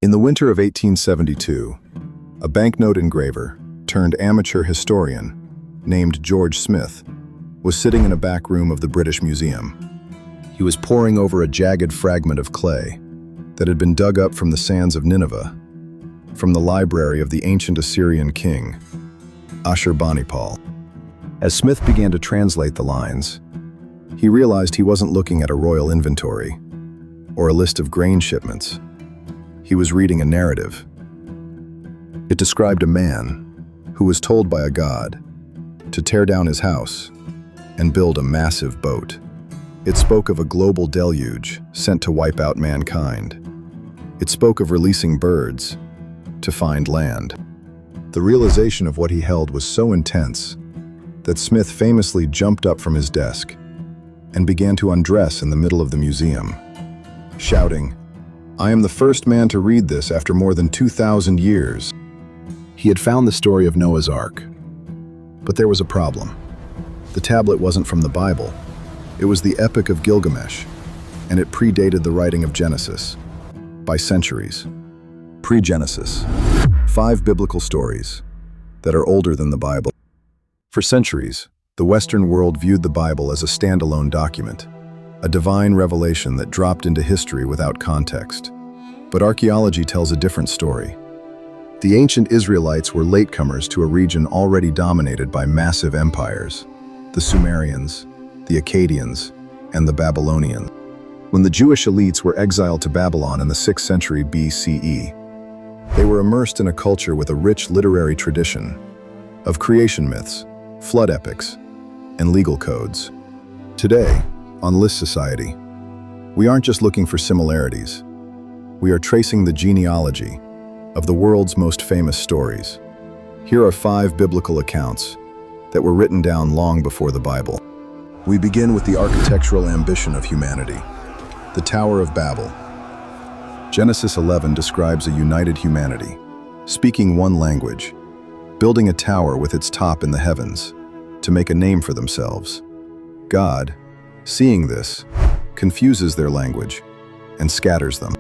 In the winter of 1872, a banknote engraver turned amateur historian named George Smith was sitting in a back room of the British Museum. He was poring over a jagged fragment of clay that had been dug up from the sands of Nineveh, from the library of the ancient Assyrian king, Ashurbanipal. As Smith began to translate the lines, he realized he wasn't looking at a royal inventory or a list of grain shipments. He was reading a narrative. It described a man who was told by a god to tear down his house and build a massive boat. It spoke of a global deluge sent to wipe out mankind. It spoke of releasing birds to find land. The realization of what he held was so intense that Smith famously jumped up from his desk and began to undress in the middle of the museum, shouting, "I am the first man to read this after more than 2,000 years." He had found the story of Noah's Ark, but there was a problem. The tablet wasn't from the Bible. It was the Epic of Gilgamesh, and it predated the writing of Genesis by centuries. Pre-Genesis, 5 biblical stories that are older than the Bible. For centuries, the Western world viewed the Bible as a standalone document, a divine revelation that dropped into history without context. But archaeology tells a different story. The ancient Israelites were latecomers to a region already dominated by massive empires, the Sumerians, the Akkadians, and the Babylonians. When the Jewish elites were exiled to Babylon in the 6th century BCE, they were immersed in a culture with a rich literary tradition of creation myths, flood epics, and legal codes. Today, on List Society, we aren't just looking for similarities. We are tracing the genealogy of the world's most famous stories. Here are 5 biblical accounts that were written down long before the Bible. We begin with the architectural ambition of humanity, the Tower of Babel. Genesis 11 describes a united humanity, speaking one language, building a tower with its top in the heavens to make a name for themselves. God, seeing this, confuses their language and scatters them.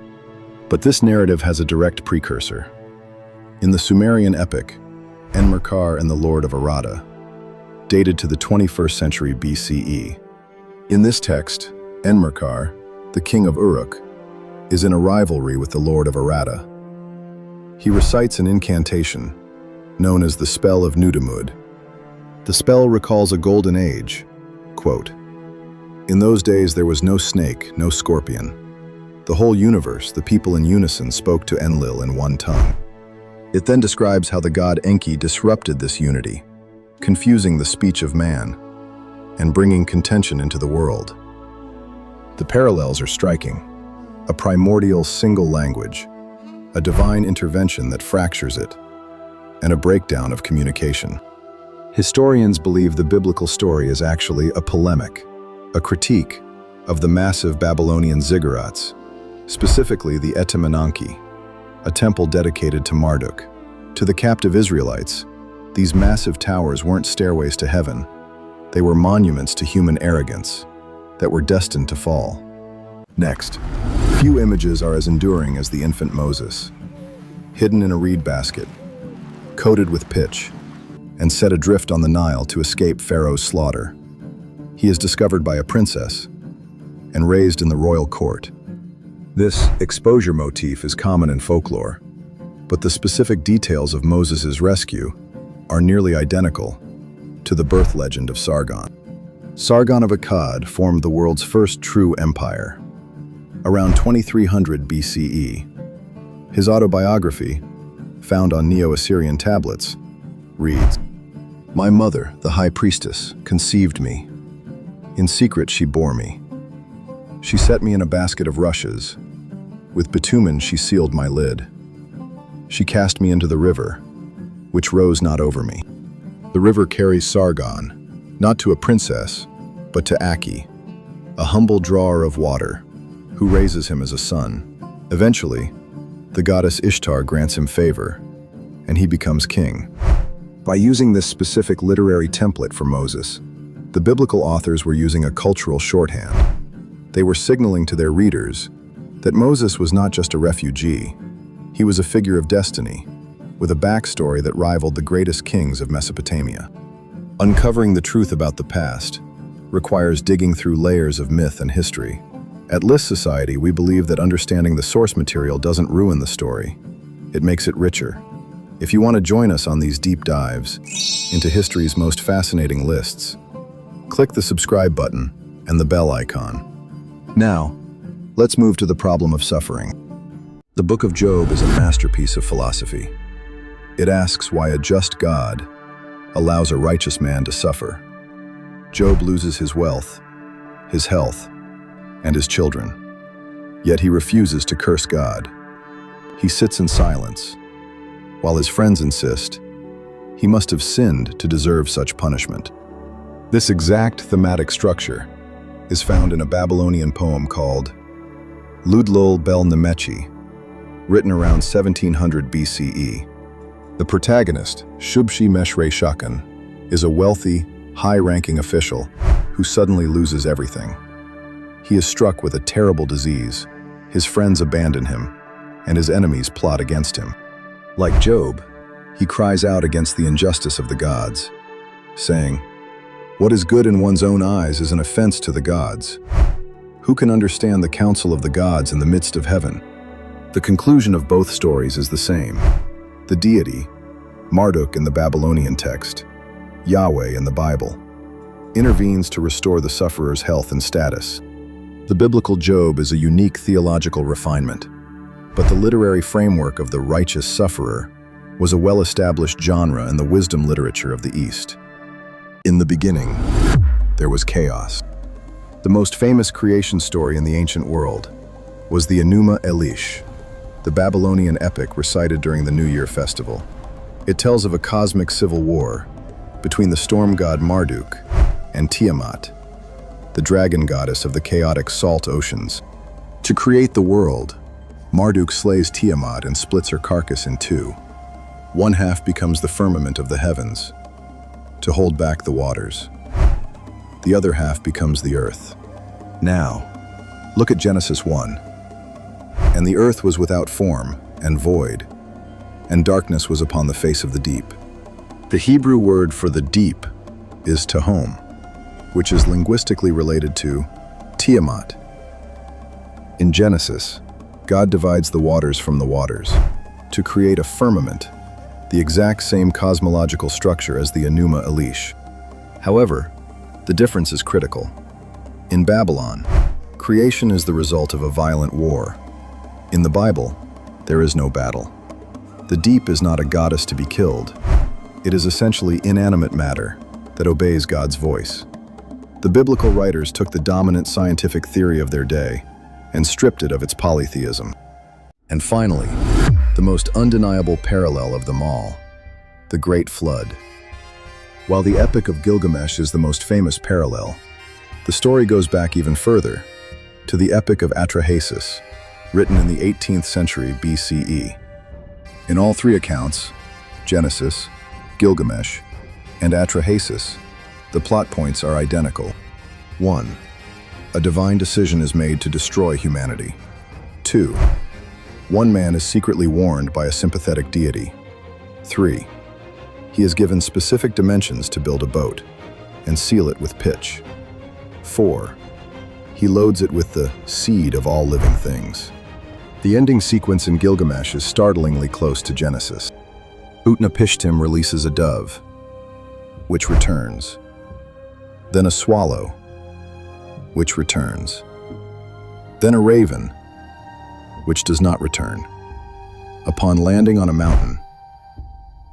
But this narrative has a direct precursor. In the Sumerian epic, Enuma and the Lord of Aratta, dated to the 21st century BCE. In this text, Enuma, the king of Uruk, is in a rivalry with the Lord of Aratta. He recites an incantation known as the Spell of Nudimmud. The spell recalls a golden age. Quote, "In those days there was no snake, no scorpion. The whole universe, the people in unison, spoke to Enlil in one tongue." It then describes how the god Enki disrupted this unity, confusing the speech of man and bringing contention into the world. The parallels are striking. A primordial single language, a divine intervention that fractures it, and a breakdown of communication. Historians believe the biblical story is actually a polemic, a critique of the massive Babylonian ziggurats, specifically the Etemenanki, a temple dedicated to Marduk. To the captive Israelites, these massive towers weren't stairways to heaven. They were monuments to human arrogance that were destined to fall. Next, few images are as enduring as the infant Moses, hidden in a reed basket, coated with pitch, and set adrift on the Nile to escape Pharaoh's slaughter. He is discovered by a princess and raised in the royal court. This exposure motif is common in folklore, but the specific details of Moses' rescue are nearly identical to the birth legend of Sargon. Sargon of Akkad formed the world's first true empire, around 2300 BCE. His autobiography, found on Neo-Assyrian tablets, reads, "My mother, the high priestess, conceived me. In secret she bore me. She set me in a basket of rushes. With bitumen she sealed my lid. She cast me into the river, which rose not over me." The river carries Sargon, not to a princess, but to Akkad, a humble drawer of water, who raises him as a son. Eventually, the goddess Ishtar grants him favor, and he becomes king. By using this specific literary template for Moses, the biblical authors were using a cultural shorthand. They were signaling to their readers that Moses was not just a refugee, He was a figure of destiny, with a backstory that rivaled the greatest kings of Mesopotamia. Uncovering the truth about the past requires digging through layers of myth and history. At List Society, we believe that understanding the source material doesn't ruin the story. It makes it richer. If you want to join us on these deep dives into history's most fascinating lists, click the subscribe button and the bell icon. Now, let's move to the problem of suffering. The Book of Job is a masterpiece of philosophy. It asks why a just God allows a righteous man to suffer. Job loses his wealth, his health, and his children. Yet he refuses to curse God. He sits in silence, while his friends insist he must have sinned to deserve such punishment. This exact thematic structure is found in a Babylonian poem called Ludlul bel Nēmeqi, written around 1700 BCE. The protagonist, Shub-Shi-Mesh-Re-Shakan, is a wealthy, high-ranking official who suddenly loses everything. He is struck with a terrible disease, his friends abandon him, and his enemies plot against him. Like Job, he cries out against the injustice of the gods, saying, "What is good in one's own eyes is an offense to the gods. Who can understand the counsel of the gods in the midst of heaven?" The conclusion of both stories is the same. The deity, Marduk in the Babylonian text, Yahweh in the Bible, intervenes to restore the sufferer's health and status. The biblical Job is a unique theological refinement, but the literary framework of the righteous sufferer was a well-established genre in the wisdom literature of the East. In the beginning, there was chaos. The most famous creation story in the ancient world was the Enuma Elish, the Babylonian epic recited during the New Year festival. It tells of a cosmic civil war between the storm god Marduk and Tiamat, the dragon goddess of the chaotic salt oceans. To create the world, Marduk slays Tiamat and splits her carcass in two. One half becomes the firmament of the heavens, to hold back the waters. The other half becomes the earth. Now, look at Genesis 1. "And the earth was without form and void, and darkness was upon the face of the deep." The Hebrew word for the deep is Tehom, which is linguistically related to Tiamat. In Genesis, God divides the waters from the waters to create a firmament, the exact same cosmological structure as the Enuma Elish. However, the difference is critical. In Babylon, creation is the result of a violent war. In the Bible, there is no battle. The deep is not a goddess to be killed. It is essentially inanimate matter that obeys God's voice. The biblical writers took the dominant scientific theory of their day and stripped it of its polytheism. And finally, the most undeniable parallel of them all, the Great Flood. While the Epic of Gilgamesh is the most famous parallel, the story goes back even further, to the Epic of Atrahasis, written in the 18th century BCE. In all three accounts, Genesis, Gilgamesh, and Atrahasis, the plot points are identical. 1. A divine decision is made to destroy humanity. 2. One man is secretly warned by a sympathetic deity. 3. He is given specific dimensions to build a boat and seal it with pitch. 4. He loads it with the seed of all living things. The ending sequence in Gilgamesh is startlingly close to Genesis. Utnapishtim releases a dove, which returns. Then a swallow, which returns. Then a raven, which does not return. Upon landing on a mountain,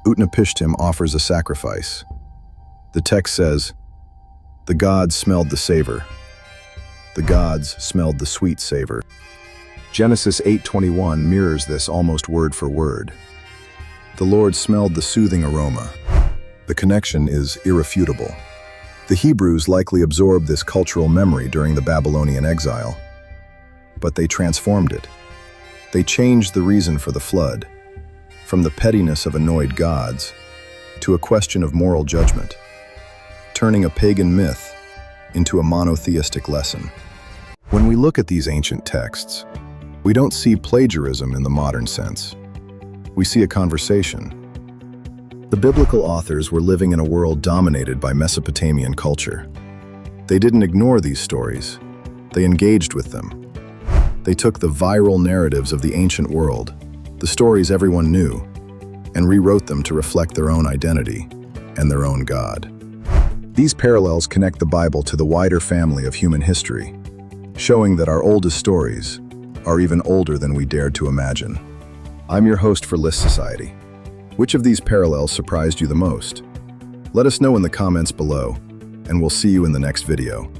Utnapishtim offers a sacrifice. The text says, "The gods smelled the savor. The gods smelled the sweet savor." Genesis 8:21 mirrors this almost word for word. The Lord smelled the soothing aroma. The connection is irrefutable. The Hebrews likely absorbed this cultural memory during the Babylonian exile, but they transformed it. They changed the reason for the flood, from the pettiness of annoyed gods to a question of moral judgment, turning a pagan myth into a monotheistic lesson. When we look at these ancient texts, we don't see plagiarism in the modern sense. we see a conversation. The biblical authors were living in a world dominated by Mesopotamian culture. They didn't ignore these stories. They engaged with them. They took the viral narratives of the ancient world, the stories everyone knew, and rewrote them to reflect their own identity and their own God. These parallels connect the Bible to the wider family of human history, showing that our oldest stories are even older than we dared to imagine. I'm your host for List Society. Which of these parallels surprised you the most? Let us know in the comments below, and we'll see you in the next video.